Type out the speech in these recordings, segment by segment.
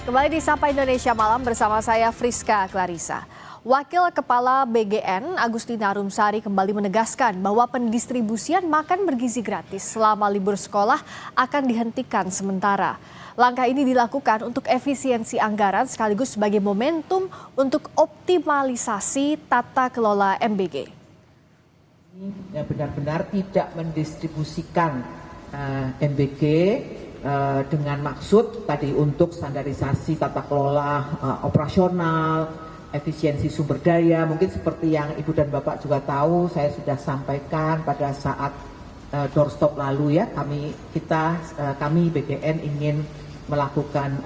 Kembali di Sapa Indonesia Malam bersama saya Friska Clarissa. Wakil Kepala BGN Agustina Rumsari kembali menegaskan bahwa pendistribusian makan bergizi gratis selama libur sekolah akan dihentikan sementara. Langkah ini dilakukan untuk efisiensi anggaran sekaligus sebagai momentum untuk optimalisasi tata kelola MBG. Benar-benar tidak mendistribusikan MBG dengan maksud tadi untuk standarisasi tata kelola operasional, efisiensi sumber daya. Mungkin seperti yang Ibu dan Bapak juga tahu, saya sudah sampaikan pada saat doorstop lalu ya, kami BGN ingin melakukan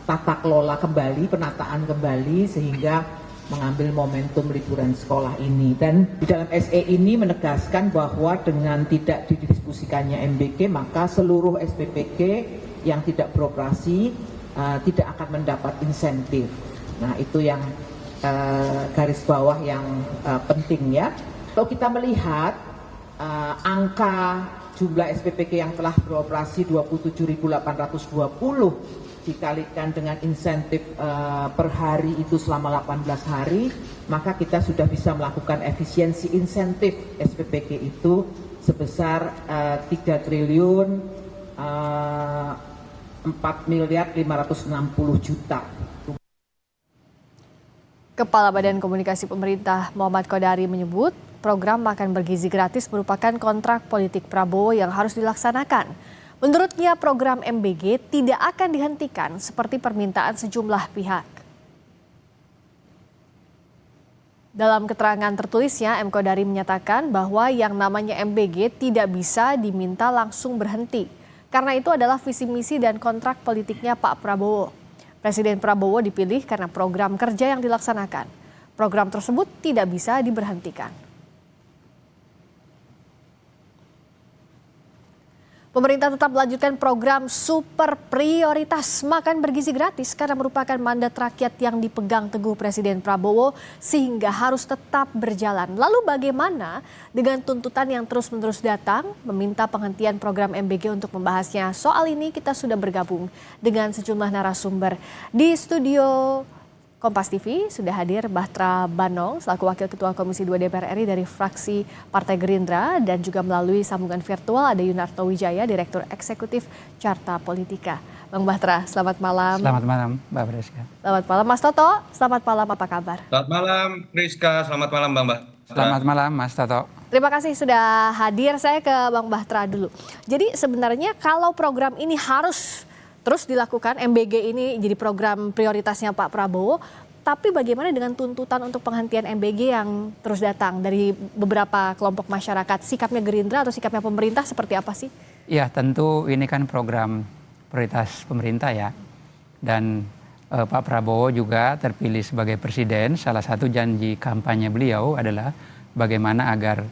tata kelola kembali, penataan kembali sehingga mengambil momentum liburan sekolah ini. Dan di dalam SE ini menegaskan bahwa dengan tidak didistribusikannya MBG maka seluruh SPPG yang tidak beroperasi tidak akan mendapat insentif. Nah itu yang garis bawah yang penting ya. Kalau kita melihat angka jumlah SPPG yang telah beroperasi 27.820 dikalikan dengan insentif per hari itu selama 18 hari, maka kita sudah bisa melakukan efisiensi insentif SPPG itu sebesar 3 triliun 4.560 juta. Kepala Badan Komunikasi Pemerintah Muhammad Kodari menyebut program makan bergizi gratis merupakan kontrak politik Prabowo yang harus dilaksanakan. Menurutnya program MBG tidak akan dihentikan seperti permintaan sejumlah pihak. Dalam keterangan tertulisnya, M. Kodari menyatakan bahwa yang namanya MBG tidak bisa diminta langsung berhenti. Karena itu adalah visi misi dan kontrak politiknya Pak Prabowo. Presiden Prabowo dipilih karena program kerja yang dilaksanakan. Program tersebut tidak bisa diberhentikan. Pemerintah tetap melanjutkan program super prioritas makan bergizi gratis karena merupakan mandat rakyat yang dipegang teguh Presiden Prabowo sehingga harus tetap berjalan. Lalu bagaimana dengan tuntutan yang terus-menerus datang meminta penghentian program MBG? Untuk membahasnya soal ini kita sudah bergabung dengan sejumlah narasumber. Di studio Kompas TV sudah hadir Bahtra Banong selaku Wakil Ketua Komisi 2 DPR RI dari fraksi Partai Gerindra dan juga melalui sambungan virtual ada Yunarto Wijaya, Direktur Eksekutif Carta Politika. Bang Bahtra, selamat malam. Selamat malam, Mbak Friska. Selamat malam, Mas Toto. Selamat malam, apa kabar? Selamat malam, Friska. Selamat malam, Bang Bahtra. Selamat malam, Mas Toto. Terima kasih sudah hadir. Saya ke Bang Bahtra dulu. Jadi sebenarnya kalau program ini harus terus dilakukan, MBG ini jadi program prioritasnya Pak Prabowo, tapi bagaimana dengan tuntutan untuk penghentian MBG yang terus datang dari beberapa kelompok masyarakat? Sikapnya Gerindra atau sikapnya pemerintah seperti apa sih? Ya tentu ini kan program prioritas pemerintah ya. Dan Pak Prabowo juga terpilih sebagai presiden, salah satu janji kampanye beliau adalah bagaimana agar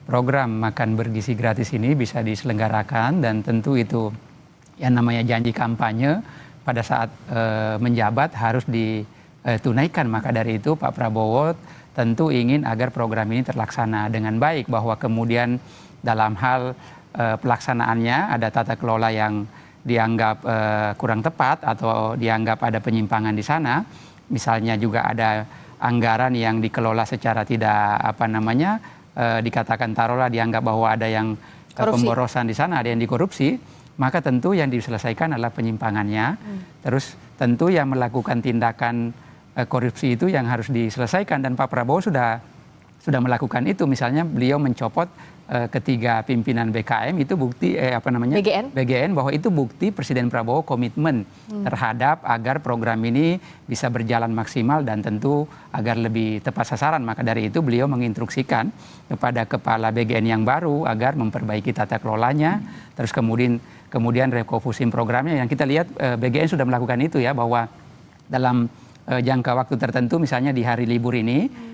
program makan bergizi gratis ini bisa diselenggarakan, dan tentu itu yang namanya janji kampanye pada saat menjabat harus ditunaikan. Maka dari itu Pak Prabowo tentu ingin agar program ini terlaksana dengan baik, bahwa kemudian dalam hal pelaksanaannya ada tata kelola yang dianggap kurang tepat atau dianggap ada penyimpangan di sana. Misalnya juga ada anggaran yang dikelola secara tidak dikatakan taruhlah dianggap bahwa ada yang pemborosan di sana, ada yang dikorupsi. Maka tentu yang diselesaikan adalah penyimpangannya. Terus tentu yang melakukan tindakan korupsi itu yang harus diselesaikan, dan Pak Prabowo sudah melakukan itu. Misalnya beliau mencopot ketiga pimpinan BKM, itu bukti BGN, bahwa itu bukti Presiden Prabowo komitmen terhadap agar program ini bisa berjalan maksimal dan tentu agar lebih tepat sasaran. Maka dari itu beliau menginstruksikan kepada kepala BGN yang baru agar memperbaiki tata kelolanya. Terus kemudian refokusin programnya, yang kita lihat BGN sudah melakukan itu ya, bahwa dalam jangka waktu tertentu, misalnya di hari libur ini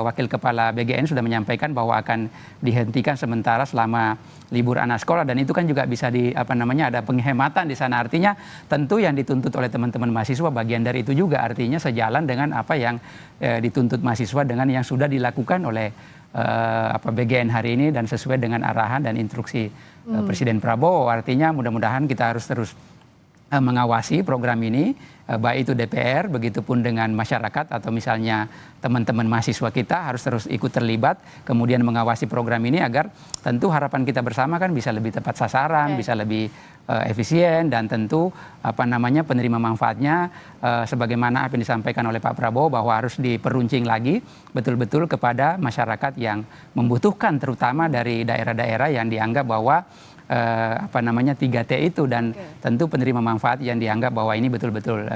Wakil Kepala BGN sudah menyampaikan bahwa akan dihentikan sementara selama libur anak sekolah, dan itu kan juga bisa ada penghematan di sana. Artinya tentu yang dituntut oleh teman-teman mahasiswa bagian dari itu juga, artinya sejalan dengan apa yang dituntut mahasiswa dengan yang sudah dilakukan oleh BGN hari ini dan sesuai dengan arahan dan instruksi Presiden Prabowo. Artinya mudah-mudahan kita harus terus mengawasi program ini, baik itu DPR, begitupun dengan masyarakat atau misalnya teman-teman mahasiswa kita harus terus ikut terlibat, kemudian mengawasi program ini agar tentu harapan kita bersama kan bisa lebih tepat sasaran, bisa lebih efisien, dan tentu penerima manfaatnya sebagaimana apa yang disampaikan oleh Pak Prabowo bahwa harus diperuncing lagi betul-betul kepada masyarakat yang membutuhkan, terutama dari daerah-daerah yang dianggap bahwa 3T itu, dan tentu penerima manfaat yang dianggap bahwa ini betul-betul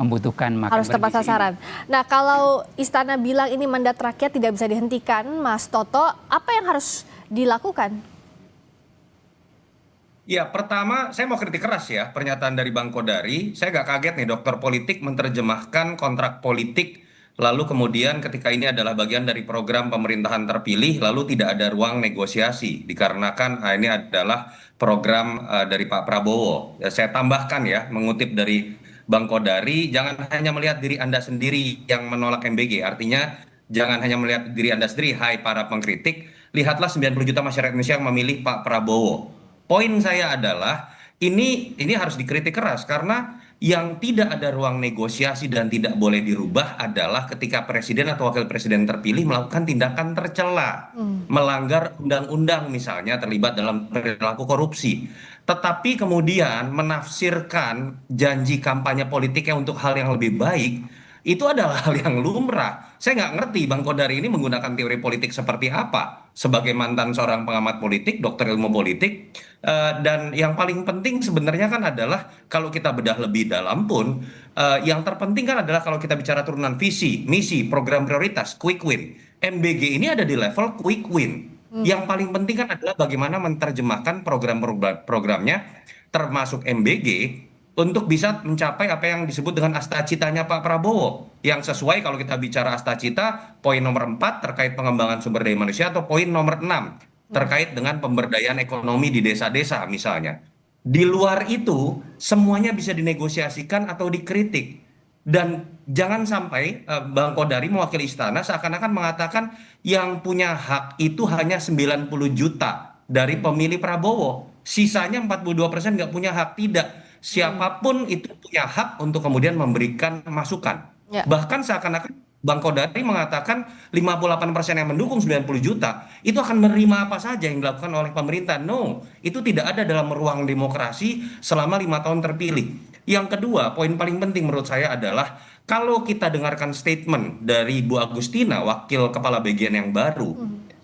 membutuhkan makan Harus tepat bergizi. sasaran. Nah, kalau Istana bilang ini mandat rakyat tidak bisa dihentikan, Mas Toto, apa yang harus dilakukan? Ya, pertama saya mau kritik keras ya pernyataan dari Bang Kodari. Saya nggak kaget nih dokter politik menerjemahkan kontrak politik, lalu kemudian ketika ini adalah bagian dari program pemerintahan terpilih, lalu tidak ada ruang negosiasi dikarenakan ini adalah program dari Pak Prabowo. Ya, saya tambahkan ya, mengutip dari Bang Kodari, jangan hanya melihat diri Anda sendiri yang menolak MBG. Artinya jangan hanya melihat diri Anda sendiri, hai para pengkritik, lihatlah 90 juta masyarakat Indonesia yang memilih Pak Prabowo. Poin saya adalah ini harus dikritik keras karena yang tidak ada ruang negosiasi dan tidak boleh dirubah adalah ketika presiden atau wakil presiden terpilih melakukan tindakan tercela, melanggar undang-undang misalnya, terlibat dalam perilaku korupsi. Tetapi kemudian menafsirkan janji kampanye politiknya untuk hal yang lebih baik, itu adalah hal yang lumrah. Saya nggak ngerti Bang Kodari ini menggunakan teori politik seperti apa. Sebagai mantan seorang pengamat politik, dokter ilmu politik, dan yang paling penting sebenarnya kan adalah kalau kita bedah lebih dalam pun, yang terpenting kan adalah kalau kita bicara turunan visi, misi, program prioritas, quick win. MBG ini ada di level quick win. Yang paling penting kan adalah bagaimana menerjemahkan program-programnya, termasuk MBG, untuk bisa mencapai apa yang disebut dengan asta-citanya Pak Prabowo. Yang sesuai kalau kita bicara asta-cita, poin nomor 4 terkait pengembangan sumber daya manusia, atau poin nomor 6 terkait dengan pemberdayaan ekonomi di desa-desa misalnya. Di luar itu, semuanya bisa dinegosiasikan atau dikritik. Dan jangan sampai Bang Kodari mewakili istana seakan-akan mengatakan yang punya hak itu hanya 90 juta dari pemilih Prabowo. Sisanya 42% nggak punya hak. Tidak. Siapapun itu punya hak untuk kemudian memberikan masukan. Ya. Bahkan seakan-akan Bang Kodari mengatakan 58% yang mendukung 90 juta itu akan menerima apa saja yang dilakukan oleh pemerintah. No, itu tidak ada dalam ruang demokrasi selama 5 tahun terpilih. Yang kedua, poin paling penting menurut saya adalah kalau kita dengarkan statement dari Bu Agustina, wakil kepala BGN yang baru,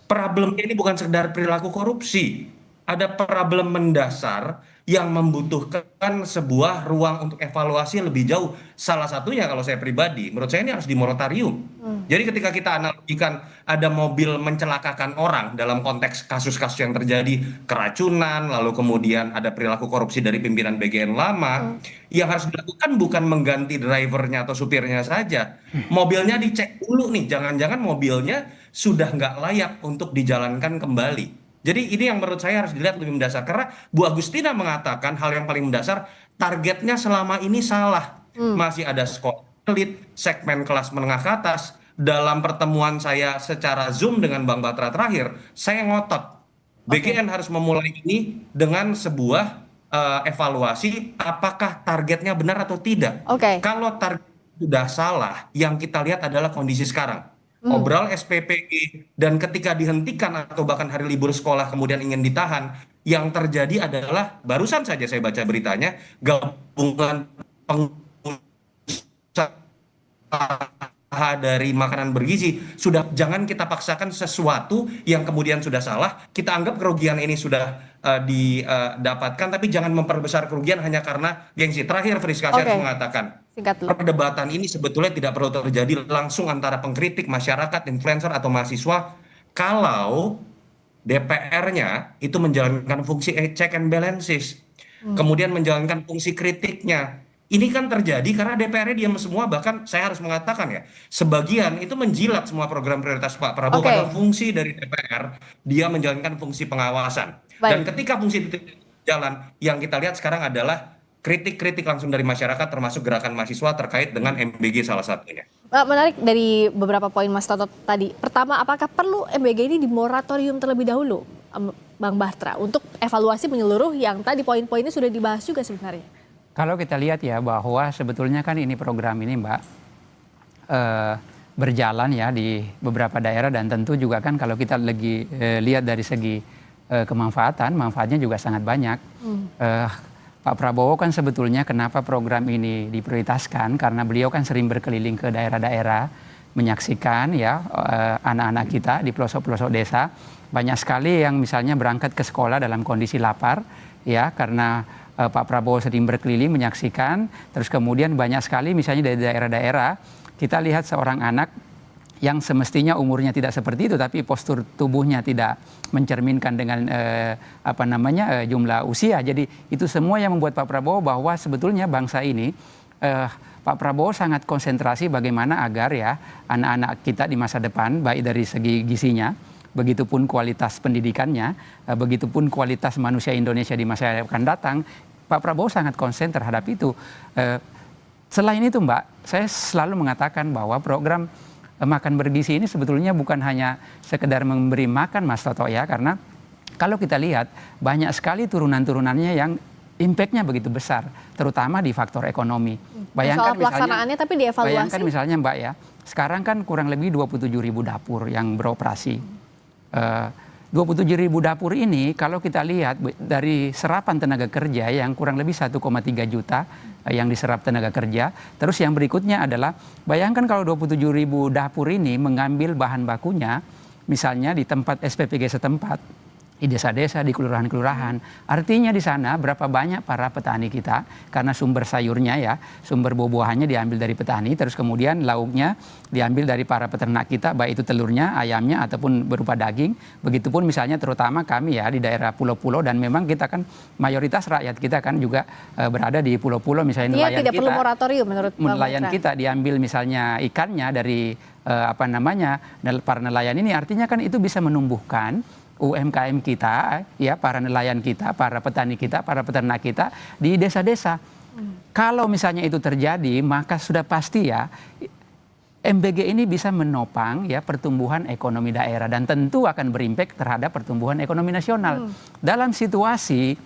problemnya ini bukan sekedar perilaku korupsi. Ada problem mendasar yang membutuhkan sebuah ruang untuk evaluasi lebih jauh. Salah satunya kalau saya pribadi, menurut saya ini harus dimoratorium. Jadi ketika kita analogikan ada mobil mencelakakan orang dalam konteks kasus-kasus yang terjadi, keracunan, lalu kemudian ada perilaku korupsi dari pimpinan BGN lama, yang harus dilakukan bukan mengganti drivernya atau supirnya saja. Mobilnya dicek dulu nih, jangan-jangan mobilnya sudah nggak layak untuk dijalankan kembali. Jadi ini yang menurut saya harus dilihat lebih mendasar. Karena Bu Agustina mengatakan hal yang paling mendasar, targetnya selama ini salah. Masih ada sekolah elit, segmen kelas menengah ke atas. Dalam pertemuan saya secara Zoom dengan Bang Batra terakhir, saya ngotot. BGN harus memulai ini dengan sebuah evaluasi apakah targetnya benar atau tidak. Kalau target sudah salah, yang kita lihat adalah kondisi sekarang. Obral SPPG, dan ketika dihentikan atau bahkan hari libur sekolah kemudian ingin ditahan, yang terjadi adalah barusan saja saya baca beritanya, gabungan pengusaha dari makanan bergizi sudah, jangan kita paksakan sesuatu yang kemudian sudah salah, kita anggap kerugian ini sudah didapatkan, tapi jangan memperbesar kerugian hanya karena gengsi. Terakhir, Friska, saya harus mengatakan, perdebatan ini sebetulnya tidak perlu terjadi langsung antara pengkritik, masyarakat, influencer, atau mahasiswa kalau DPR-nya itu menjalankan fungsi check and balances, kemudian menjalankan fungsi kritiknya. Ini kan terjadi karena DPR-nya diam semua, bahkan saya harus mengatakan ya, sebagian itu menjilat semua program prioritas Pak Prabowo, padahal fungsi dari DPR, dia menjalankan fungsi pengawasan. Dan ketika fungsi itu jalan, yang kita lihat sekarang adalah kritik-kritik langsung dari masyarakat, termasuk gerakan mahasiswa terkait dengan MBG salah satunya. Menarik dari beberapa poin Mas Toto tadi. Pertama, apakah perlu MBG ini dimoratorium terlebih dahulu, Bang Batra, untuk evaluasi menyeluruh yang tadi poin-poinnya sudah dibahas juga sebenarnya? Kalau kita lihat ya bahwa sebetulnya kan ini program ini Mbak berjalan ya di beberapa daerah dan tentu juga kan kalau kita lagi lihat dari segi manfaatnya juga sangat banyak. Pak Prabowo kan sebetulnya kenapa program ini diprioritaskan karena beliau kan sering berkeliling ke daerah-daerah menyaksikan ya anak-anak kita di pelosok-pelosok desa. Banyak sekali yang misalnya berangkat ke sekolah dalam kondisi lapar ya karena Pak Prabowo sering berkeliling menyaksikan. Terus kemudian banyak sekali misalnya dari daerah-daerah kita lihat seorang anak yang semestinya umurnya tidak seperti itu tapi postur tubuhnya tidak mencerminkan dengan jumlah usia. Jadi itu semua yang membuat Pak Prabowo bahwa sebetulnya bangsa ini Pak Prabowo sangat konsentrasi bagaimana agar ya anak-anak kita di masa depan baik dari segi gizinya, begitupun kualitas pendidikannya, begitupun kualitas manusia Indonesia di masa yang akan datang. Pak Prabowo sangat konsen terhadap itu. Selain itu Mbak, saya selalu mengatakan bahwa program makan bergizi ini sebetulnya bukan hanya sekedar memberi makan Mas Toto ya, karena kalau kita lihat banyak sekali turunan-turunannya yang impact-nya begitu besar, terutama di faktor ekonomi. Bayangkan soal pelaksanaannya tapi dievaluasi. Bayangkan misalnya Mbak ya, sekarang kan kurang lebih 27.000 dapur yang beroperasi. 27.000 dapur ini kalau kita lihat dari serapan tenaga kerja yang kurang lebih 1,3 juta yang diserap tenaga kerja. Terus yang berikutnya adalah bayangkan kalau 27.000 dapur ini mengambil bahan bakunya misalnya di tempat SPPG setempat, di desa-desa, di kelurahan-kelurahan. Artinya di sana berapa banyak para petani kita, karena sumber sayurnya ya, sumber buah-buahannya diambil dari petani, terus kemudian lauknya diambil dari para peternak kita, baik itu telurnya, ayamnya, ataupun berupa daging. Begitupun misalnya terutama kami ya di daerah pulau-pulau, dan memang kita kan mayoritas rakyat kita kan juga berada di pulau-pulau, misalnya nelayan tidak kita. perlu moratorium menurut nelayan kita diambil misalnya ikannya dari para nelayan ini, artinya kan itu bisa menumbuhkan UMKM kita, ya para nelayan kita, para petani kita, para peternak kita di desa-desa. Kalau misalnya itu terjadi, maka sudah pasti ya MBG ini bisa menopang ya pertumbuhan ekonomi daerah dan tentu akan berimpact terhadap pertumbuhan ekonomi nasional. Dalam situasi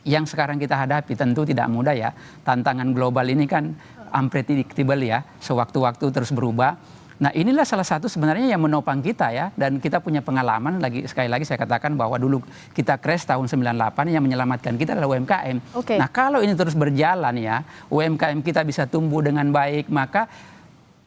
yang sekarang kita hadapi tentu tidak mudah ya. Tantangan global ini kan unpredictable ya, sewaktu-waktu terus berubah. Nah inilah salah satu sebenarnya yang menopang kita ya, dan kita punya pengalaman sekali lagi saya katakan bahwa dulu kita crash tahun 98 yang menyelamatkan kita adalah UMKM. Okay. Nah kalau ini terus berjalan ya, UMKM kita bisa tumbuh dengan baik, maka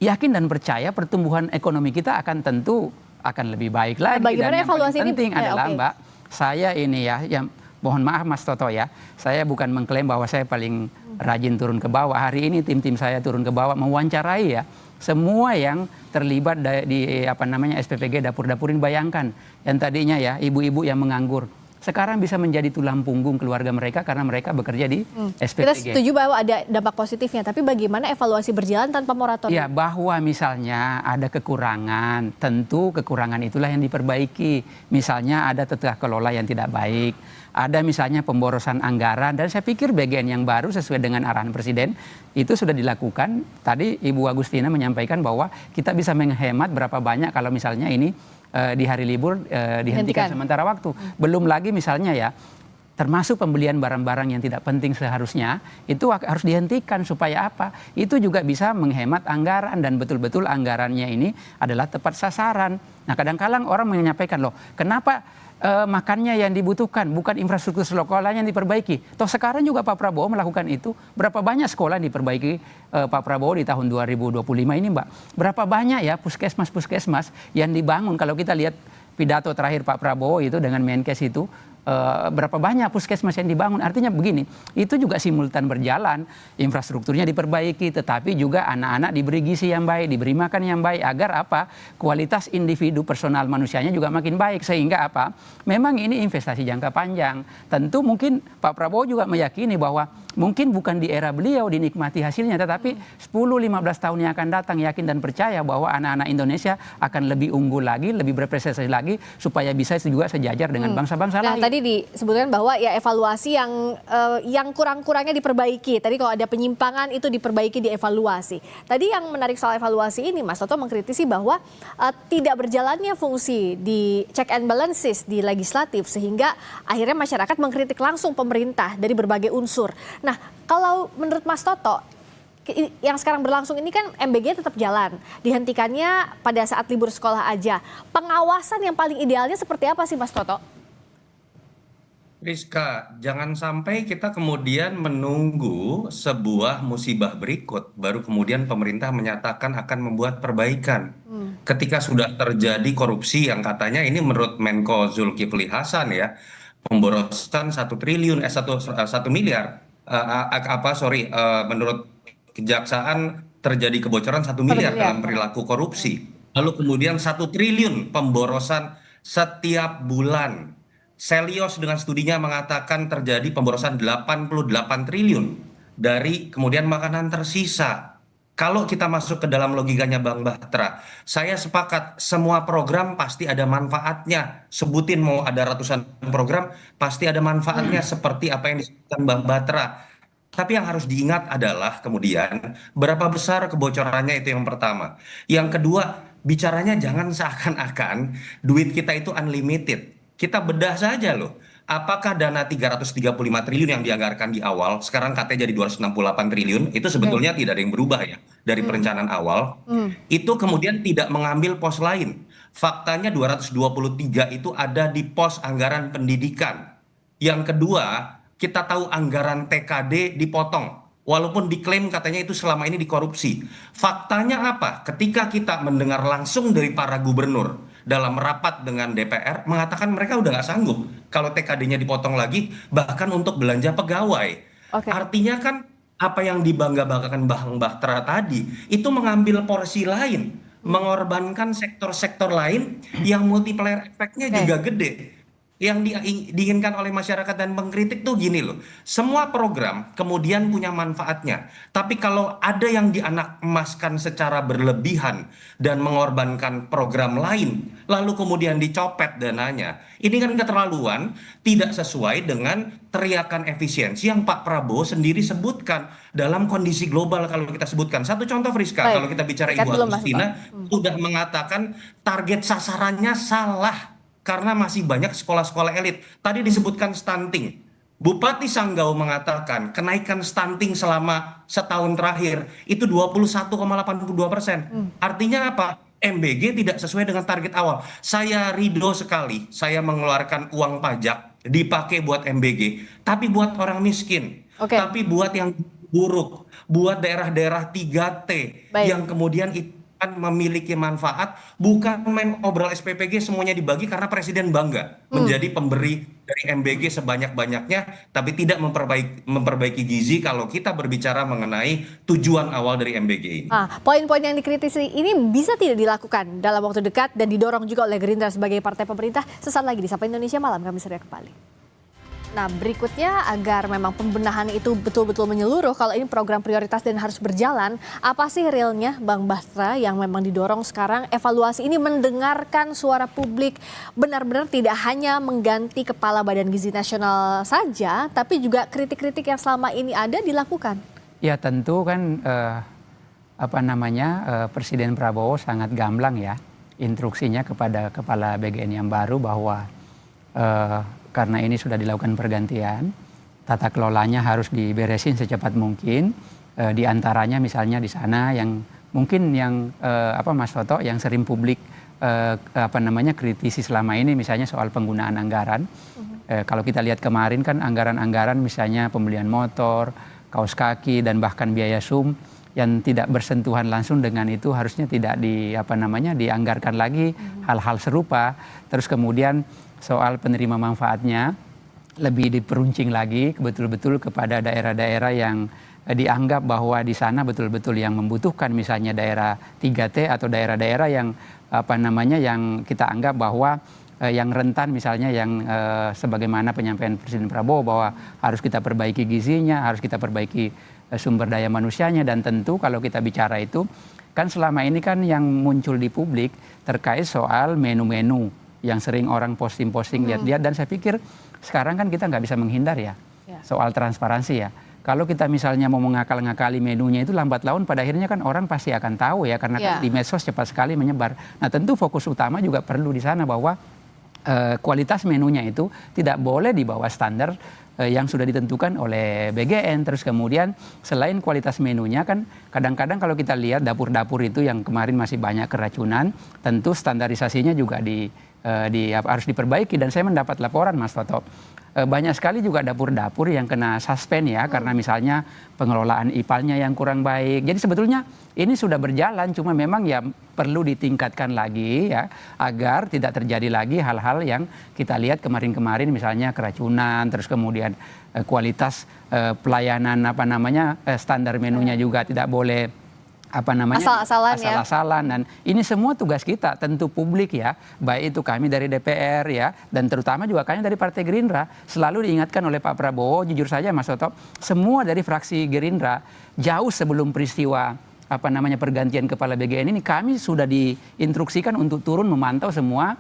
yakin dan percaya pertumbuhan ekonomi kita akan tentu akan lebih baik lagi. Bagaimana dan yang paling penting ini? adalah Mbak, saya ini ya, yang mohon maaf Mas Toto ya, saya bukan mengklaim bahwa saya paling rajin turun ke bawah. Hari ini tim-tim saya turun ke bawah mewawancarai ya semua yang terlibat di SPPG dapur-dapur ini. Bayangkan yang tadinya ya ibu-ibu yang menganggur sekarang bisa menjadi tulang punggung keluarga mereka karena mereka bekerja di SPPG. Kita setuju bahwa ada dampak positifnya, tapi bagaimana evaluasi berjalan tanpa moratorium? Ya, bahwa misalnya ada kekurangan, tentu kekurangan itulah yang diperbaiki. Misalnya ada tata kelola yang tidak baik, ada misalnya pemborosan anggaran, dan saya pikir bagian yang baru sesuai dengan arahan Presiden itu sudah dilakukan. Tadi Ibu Agustina menyampaikan bahwa kita bisa menghemat berapa banyak kalau misalnya ini di hari libur dihentikan sementara waktu. Belum lagi misalnya ya, termasuk pembelian barang-barang yang tidak penting seharusnya, itu harus dihentikan supaya apa? Itu juga bisa menghemat anggaran dan betul-betul anggarannya ini adalah tepat sasaran. Nah kadang-kadang orang menyampaikan loh, kenapa makannya yang dibutuhkan, bukan infrastruktur sekolahnya yang diperbaiki. Toh sekarang juga Pak Prabowo melakukan itu. Berapa banyak sekolah yang diperbaiki Pak Prabowo di tahun 2025 ini Mbak. Berapa banyak ya puskesmas-puskesmas yang dibangun. Kalau kita lihat pidato terakhir Pak Prabowo itu dengan Menkes itu, berapa banyak puskesmas yang dibangun. Artinya begini, itu juga simultan berjalan, infrastrukturnya diperbaiki, tetapi juga anak-anak diberi gizi yang baik, diberi makan yang baik, agar apa? Kualitas individu personal manusianya juga makin baik, sehingga apa? Memang ini investasi jangka panjang. Tentu mungkin Pak Prabowo juga meyakini bahwa mungkin bukan di era beliau dinikmati hasilnya, tetapi 10-15 tahun yang akan datang, yakin dan percaya bahwa anak-anak Indonesia akan lebih unggul lagi, lebih berprestasi lagi, supaya bisa juga sejajar dengan bangsa-bangsa lain. tadi disebutkan bahwa ya evaluasi yang kurang-kurangnya diperbaiki. Tadi kalau ada penyimpangan itu diperbaiki, dievaluasi. Tadi yang menarik soal evaluasi ini, Mas Toto mengkritisi bahwa tidak berjalannya fungsi di check and balances di legislatif sehingga akhirnya masyarakat mengkritik langsung pemerintah dari berbagai unsur. Nah, kalau menurut Mas Toto, yang sekarang berlangsung ini kan MBG tetap jalan, dihentikannya pada saat libur sekolah aja. Pengawasan yang paling idealnya seperti apa sih Mas Toto? Rizka, jangan sampai kita kemudian menunggu sebuah musibah berikut, baru kemudian pemerintah menyatakan akan membuat perbaikan. Ketika sudah terjadi korupsi yang katanya ini menurut Menko Zulkifli Hasan ya, pemborosan 1 miliar, menurut Kejaksaan terjadi kebocoran 1 miliar dalam perilaku korupsi. Lalu kemudian 1 triliun pemborosan setiap bulan. Selios dengan studinya mengatakan terjadi pemborosan 88 triliun dari kemudian makanan tersisa. Kalau kita masuk ke dalam logikanya Bang Bahtera, saya sepakat semua program pasti ada manfaatnya. Sebutin mau ada ratusan program, pasti ada manfaatnya seperti apa yang disebutkan Bang Bahtera. Tapi yang harus diingat adalah kemudian berapa besar kebocorannya, itu yang pertama. Yang kedua, bicaranya jangan seakan-akan duit kita itu unlimited. Kita bedah saja loh. Apakah dana 335 triliun yang dianggarkan di awal, sekarang katanya jadi 268 triliun, itu sebetulnya tidak ada yang berubah ya dari perencanaan awal. Itu kemudian tidak mengambil pos lain. Faktanya 223 itu ada di pos anggaran pendidikan. Yang kedua, kita tahu anggaran TKD dipotong. Walaupun diklaim katanya itu selama ini dikorupsi. Faktanya apa? Ketika kita mendengar langsung dari para gubernur dalam rapat dengan DPR, mengatakan mereka udah nggak sanggup kalau TKD-nya dipotong lagi, bahkan untuk belanja pegawai. Artinya kan apa yang dibangga-banggakan Bang Bahtera tadi, itu mengambil porsi lain, mengorbankan sektor-sektor lain yang multiplier efeknya juga gede. Yang diinginkan oleh masyarakat dan pengkritik tuh gini loh, semua program kemudian punya manfaatnya, tapi kalau ada yang dianak emaskan secara berlebihan dan mengorbankan program lain, lalu kemudian dicopet dananya, ini kan keterlaluan, tidak sesuai dengan teriakan efisiensi yang Pak Prabowo sendiri sebutkan dalam kondisi global. Kalau kita sebutkan satu contoh Friska, kalau kita bicara Ibu Agustina sudah mengatakan target sasarannya salah. Karena masih banyak sekolah-sekolah elit. Tadi disebutkan stunting. Bupati Sanggau mengatakan kenaikan stunting selama setahun terakhir itu 21,82%. Artinya apa? MBG tidak sesuai dengan target awal. Saya ridho sekali, saya mengeluarkan uang pajak dipakai buat MBG. Tapi buat orang miskin. Tapi buat yang buruk. Buat daerah-daerah 3T. Yang kemudian itu kan memiliki manfaat, bukan main obrol SPPG semuanya dibagi karena presiden bangga menjadi pemberi dari MBG sebanyak-banyaknya, tapi tidak memperbaiki gizi kalau kita berbicara mengenai tujuan awal dari MBG ini. Poin-poin yang dikritisi ini bisa tidak dilakukan dalam waktu dekat dan didorong juga oleh Gerindra sebagai partai pemerintah. Sesaat lagi di Sapa Indonesia Malam kami segera kembali. Nah, berikutnya agar memang pembenahan itu betul-betul menyeluruh, kalau ini program prioritas dan harus berjalan, apa sih realnya Bang Bahtera yang memang didorong sekarang? Evaluasi ini mendengarkan suara publik, benar-benar tidak hanya mengganti kepala Badan Gizi Nasional saja, tapi juga kritik-kritik yang selama ini ada dilakukan. Ya tentu kan Presiden Prabowo sangat gamblang ya instruksinya kepada kepala BGN yang baru bahwa karena ini sudah dilakukan pergantian, tata kelolanya harus diberesin secepat mungkin. Di antaranya misalnya di sana yang mungkin yang Mas Toto yang sering publik kritisi selama ini, misalnya soal penggunaan anggaran. Kalau kita lihat kemarin kan anggaran-anggaran misalnya pembelian motor, kaos kaki dan bahkan biaya SUM yang tidak bersentuhan langsung dengan itu harusnya tidak dianggarkan lagi hal-hal serupa. Terus kemudian soal penerima manfaatnya lebih diperuncing lagi betul-betul kepada daerah-daerah yang dianggap bahwa di sana betul-betul yang membutuhkan, misalnya daerah 3T atau daerah-daerah yang yang kita anggap bahwa yang rentan, misalnya yang sebagaimana penyampaian Presiden Prabowo bahwa harus kita perbaiki gizinya, harus kita perbaiki sumber daya manusianya. Dan tentu kalau kita bicara itu kan selama ini kan yang muncul di publik terkait soal menu-menu yang sering orang posting-posting lihat-lihat, dan saya pikir sekarang kan kita nggak bisa menghindar ya soal transparansi ya. Kalau kita misalnya mau mengakal-ngakali menunya itu lambat laun pada akhirnya kan orang pasti akan tahu ya, karena kan di medsos cepat sekali menyebar. Nah tentu fokus utama juga perlu di sana bahwa kualitas menunya itu tidak boleh di bawah standar yang sudah ditentukan oleh BGN. Terus kemudian selain kualitas menunya kan kadang-kadang kalau kita lihat dapur-dapur itu yang kemarin masih banyak keracunan, tentu standarisasinya juga harus diperbaiki. Dan saya mendapat laporan Mas Toto, banyak sekali juga dapur-dapur yang kena suspend ya karena misalnya pengelolaan IPAL-nya yang kurang baik. Jadi sebetulnya ini sudah berjalan, cuma memang ya perlu ditingkatkan lagi ya agar tidak terjadi lagi hal-hal yang kita lihat kemarin-kemarin, misalnya keracunan, terus kemudian kualitas pelayanan standar menunya juga tidak boleh asal-asalan. Dan ini semua tugas kita, tentu publik ya, baik itu kami dari DPR ya, dan terutama juga kami dari Partai Gerindra, selalu diingatkan oleh Pak Prabowo. Jujur saja Mas Toto, semua dari fraksi Gerindra jauh sebelum peristiwa pergantian kepala BGN ini, kami sudah diinstruksikan untuk turun memantau semua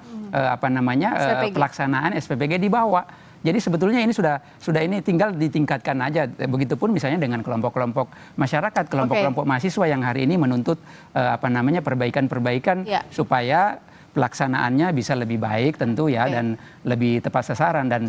pelaksanaan SPPG di bawah. Jadi sebetulnya ini sudah ini tinggal ditingkatkan aja. Begitupun misalnya dengan kelompok-kelompok masyarakat, kelompok-kelompok mahasiswa yang hari ini menuntut perbaikan-perbaikan supaya pelaksanaannya bisa lebih baik tentu ya, dan lebih tepat sasaran. Dan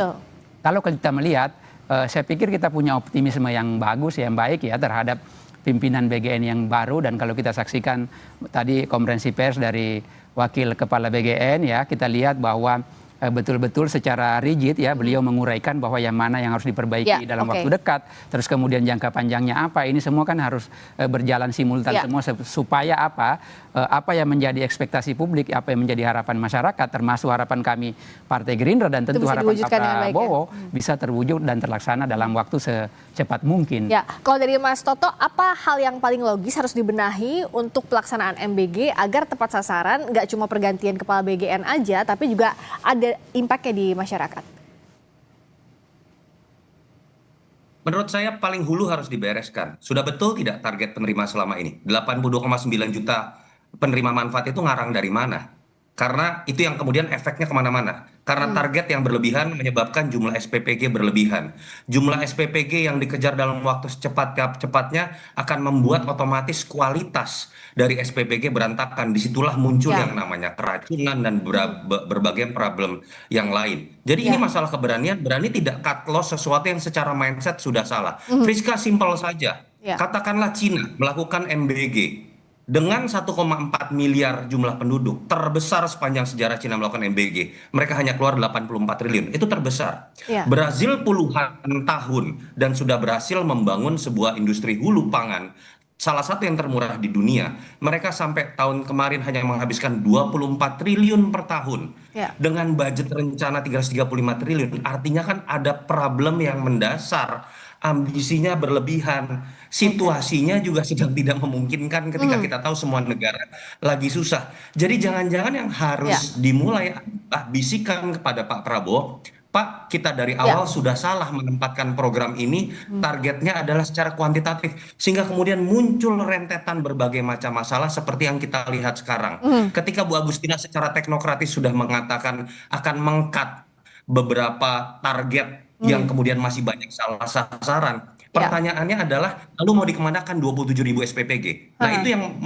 kalau kita melihat, saya pikir kita punya optimisme yang bagus, yang baik ya terhadap pimpinan BGN yang baru. Dan kalau kita saksikan tadi konferensi pers dari wakil kepala BGN ya, kita lihat bahwa betul-betul secara rigid ya beliau menguraikan bahwa yang mana yang harus diperbaiki dalam waktu dekat, terus kemudian jangka panjangnya apa, ini semua kan harus berjalan simultan semua supaya apa yang menjadi ekspektasi publik, apa yang menjadi harapan masyarakat, termasuk harapan kami Partai Gerindra dan tentu harapan Pak Prabowo bisa terwujud dan terlaksana dalam waktu secepat mungkin. Ya, kalau dari Mas Toto, apa hal yang paling logis harus dibenahi untuk pelaksanaan MBG agar tepat sasaran, nggak cuma pergantian kepala BGN aja, tapi juga ada impact-nya di masyarakat? Menurut saya paling hulu harus dibereskan. Sudah betul tidak target penerima selama ini? 82,9 juta penerima manfaat itu ngarang dari mana? Karena itu yang kemudian efeknya kemana-mana. Karena target yang berlebihan menyebabkan jumlah SPPG berlebihan. Jumlah SPPG yang dikejar dalam waktu cepat-cepatnya akan membuat otomatis kualitas dari SPPG berantakan. Disitulah muncul yang namanya keracunan dan berbagai problem yang lain. Jadi ini masalah keberanian, berani tidak cut loss sesuatu yang secara mindset sudah salah. Friska, simpel saja. Katakanlah Cina melakukan MBG. Dengan 1,4 miliar jumlah penduduk, terbesar sepanjang sejarah Cina melakukan MBG. Mereka hanya keluar 84 triliun, itu terbesar. Brazil puluhan tahun dan sudah berhasil membangun sebuah industri hulu pangan, salah satu yang termurah di dunia. Mereka sampai tahun kemarin hanya menghabiskan 24 triliun per tahun. Dengan budget rencana 335 triliun, artinya kan ada problem yang mendasar. Ambisinya berlebihan, situasinya juga sedang tidak memungkinkan ketika kita tahu semua negara lagi susah. Jadi jangan-jangan yang harus dimulai adalah bisikan kepada Pak Prabowo, Pak, kita dari awal sudah salah menempatkan program ini, targetnya adalah secara kuantitatif, sehingga kemudian muncul rentetan berbagai macam masalah seperti yang kita lihat sekarang. Ketika Bu Agustina secara teknokratis sudah mengatakan akan meng-cut beberapa target yang kemudian masih banyak salah sasaran. Pertanyaannya adalah, lalu mau dikemanakan 27.000 SPPG? Nah itu yang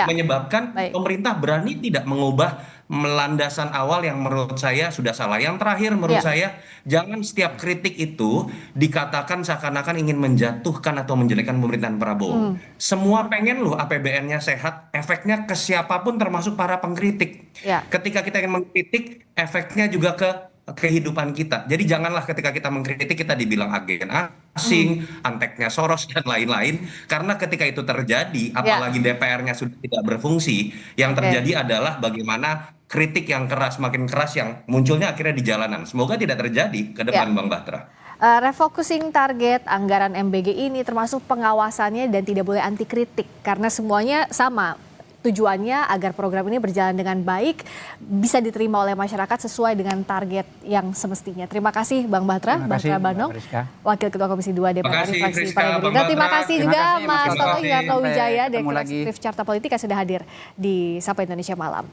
menyebabkan pemerintah berani tidak mengubah landasan awal yang menurut saya sudah salah. Yang terakhir menurut saya, jangan setiap kritik itu dikatakan seakan-akan ingin menjatuhkan atau menjelekkan pemerintahan Prabowo. Semua pengen loh APBN-nya sehat, efeknya ke siapapun termasuk para pengkritik. Ketika kita ingin mengkritik, efeknya juga ke kehidupan kita. Jadi janganlah ketika kita mengkritik kita dibilang agen asing, anteknya Soros dan lain-lain. Karena ketika itu terjadi, apalagi DPR-nya sudah tidak berfungsi, yang terjadi adalah bagaimana kritik yang keras, makin keras yang munculnya akhirnya di jalanan. Semoga tidak terjadi ke depan, Bang Batra. Refocusing target anggaran MBG ini termasuk pengawasannya dan tidak boleh anti kritik karena semuanya sama. Tujuannya agar program ini berjalan dengan baik, bisa diterima oleh masyarakat sesuai dengan target yang semestinya. Terima kasih Bang Batra, Batra Banong, Wakil Ketua Komisi 2 DPR RI fraksi Partai Gerindra. Terima kasih juga Mas Toto Yudharto Wijaya, Direktur Eksekutif Carta Politika sudah hadir di Sapa Indonesia Malam.